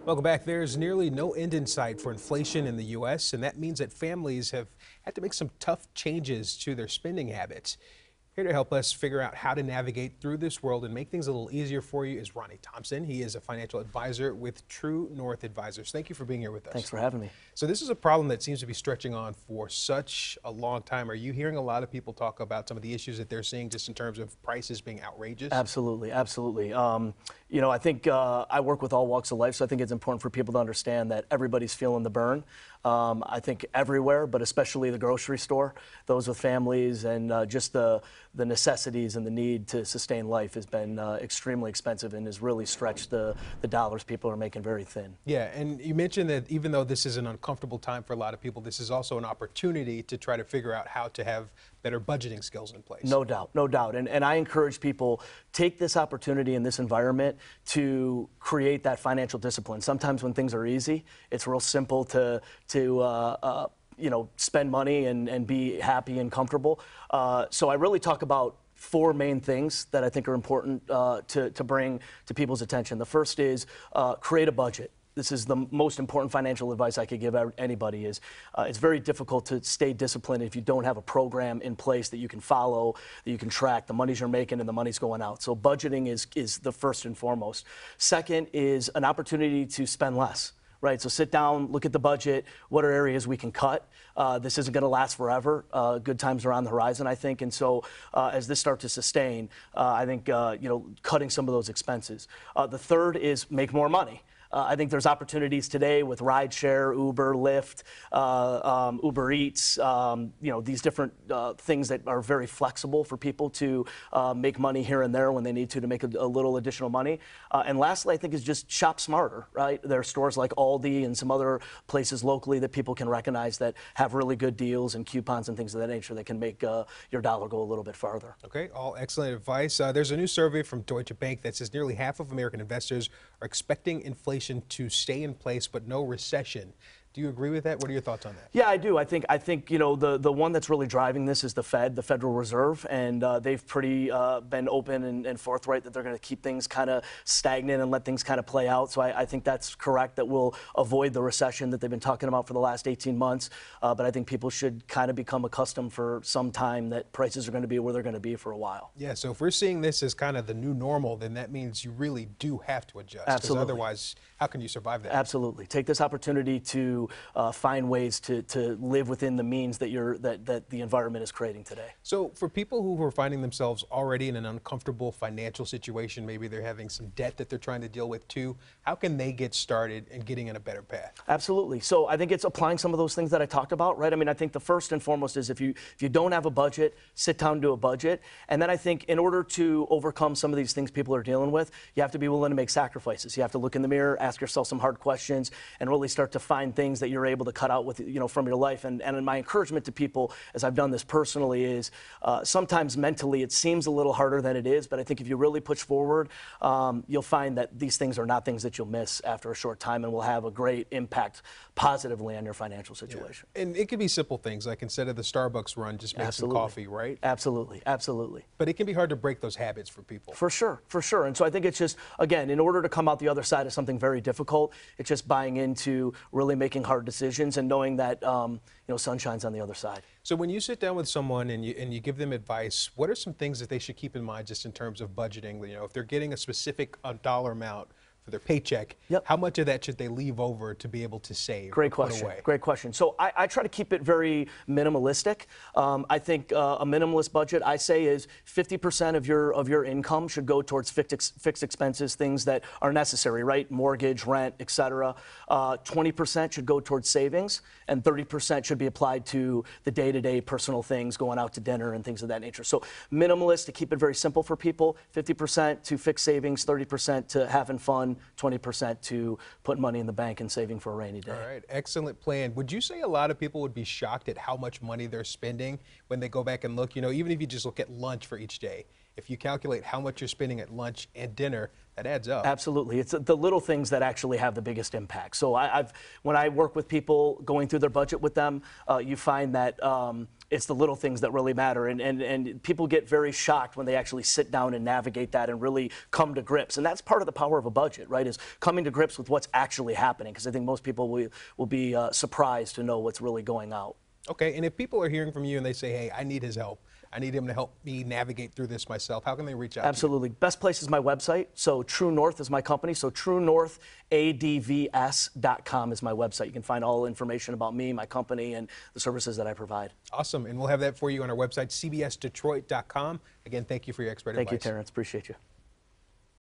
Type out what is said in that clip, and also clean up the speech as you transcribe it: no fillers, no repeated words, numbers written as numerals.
Welcome back. There's nearly no end in sight for inflation in the U.S., and that means that families have had to make some tough changes to their spending habits. Here to help us figure out how to navigate through this world and make things a little easier for you is Ronnie Thompson. He is a financial advisor with True North Advisors. Thank you for being here with us. Thanks for having me. So this is a problem that seems to be stretching on for such a long time. Are you hearing a lot of people talk about some of the issues that they're seeing just in terms of prices being outrageous? Absolutely, absolutely. I think I work with all walks of life, so I think it's important for people to understand that everybody's feeling the burn. I think everywhere, but especially the grocery store, those with families, and just the necessities and the need to sustain life has been extremely expensive and has really stretched the dollars people are making very thin. Yeah, and you mentioned that even though this is an uncomfortable time for a lot of people, this is also an opportunity to try to figure out how to have better budgeting skills in place. No doubt, no doubt. And I encourage people, take this opportunity in this environment to create that financial discipline. Sometimes when things are easy, it's real simple to spend money and be happy and comfortable. So I really talk about four main things that I think are important to bring to people's attention. The first is create a budget. This is the most important financial advice I could give anybody. Is it's very difficult to stay disciplined if you don't have a program in place that you can follow, that you can track the monies you're making and the money's going out. So budgeting is the first and foremost. Second is an opportunity to spend less. Right, so sit down, look at the budget, what are areas we can cut. This isn't going to last forever. Good times are on the horizon, I think, and so as this starts to sustain, I think cutting some of those expenses. The third is make more money. I think there's opportunities today with rideshare, Uber, Lyft, Uber Eats, these different things that are very flexible for people to make money here and there when they need to make a little additional money. And lastly, I think is just shop smarter, right? There are stores like Aldi and some other places locally that people can recognize that have really good deals and coupons and things of that nature that can make your dollar go a little bit farther. Okay, all excellent advice. There's a new survey from Deutsche Bank that says nearly half of American investors are expecting inflation to stay in place, but no recession. Do you agree with that? What are your thoughts on that? Yeah, I do. I think the one that's really driving this is the Fed, the Federal Reserve, and they've pretty been open and forthright that they're going to keep things kind of stagnant and let things kind of play out. So I think that's correct, that we'll avoid the recession that they've been talking about for the last 18 months. But I think people should kind of become accustomed for some time that prices are going to be where they're going to be for a while. Yeah, so if we're seeing this as kind of the new normal, then that means you really do have to adjust. Absolutely. Because otherwise, how can you survive that? Absolutely. Take this opportunity to find ways to live within the means that that the environment is creating today. So for people who are finding themselves already in an uncomfortable financial situation, maybe they're having some debt that they're trying to deal with too, how can they get started in getting in a better path? Absolutely. So I think it's applying some of those things that I talked about, right? I mean, I think the first and foremost is if you don't have a budget, sit down and do a budget. And then I think in order to overcome some of these things people are dealing with, you have to be willing to make sacrifices. You have to look in the mirror, ask yourself some hard questions, and really start to find things that you're able to cut out with from your life. And my encouragement to people, as I've done this personally, is sometimes mentally it seems a little harder than it is, but I think if you really push forward, you'll find that these things are not things that you'll miss after a short time and will have a great impact positively on your financial situation. Yeah. And it can be simple things, like instead of the Starbucks run, just make some coffee, right? Absolutely, absolutely. But it can be hard to break those habits for people. For sure, for sure. And so I think it's just, again, in order to come out the other side of something very difficult, it's just buying into really making hard decisions and knowing that sun shines on the other side. So when you sit down with someone and you give them advice, what are some things that they should keep in mind just in terms of budgeting? If they're getting a specific dollar amount for their paycheck, how much of that should they leave over to be able to save? Great question. Great question. So I try to keep it very minimalistic. I think a minimalist budget, I say, is 50% of your income should go towards fixed expenses, things that are necessary, right? Mortgage, rent, etc. 20% should go towards savings, and 30% should be applied to the day-to-day personal things, going out to dinner and things of that nature. So minimalist, to keep it very simple for people, 50% to fixed savings, 30% to having fun, 20% to put money in the bank and saving for a rainy day. All right, excellent plan. Would you say a lot of people would be shocked at how much money they're spending when they go back and look? Even if you just look at lunch for each day, if you calculate how much you're spending at lunch and dinner, that adds up. Absolutely. It's the little things that actually have the biggest impact. So when I work with people going through their budget with them, you find that It's the little things that really matter, and people get very shocked when they actually sit down and navigate that and really come to grips. And that's part of the power of a budget, right, is coming to grips with what's actually happening, because I think most people will be surprised to know what's really going out. Okay, and if people are hearing from you and they say, hey, I need his help, I need him to help me navigate through this myself, how can they reach out? Absolutely. Best place is my website. So True North is my company. So TrueNorthADVS.com is my website. You can find all information about me, my company, and the services that I provide. Awesome, and we'll have that for you on our website, cbsdetroit.com. Again, thank you for your expert advice. Thank you, Terrence. Appreciate you.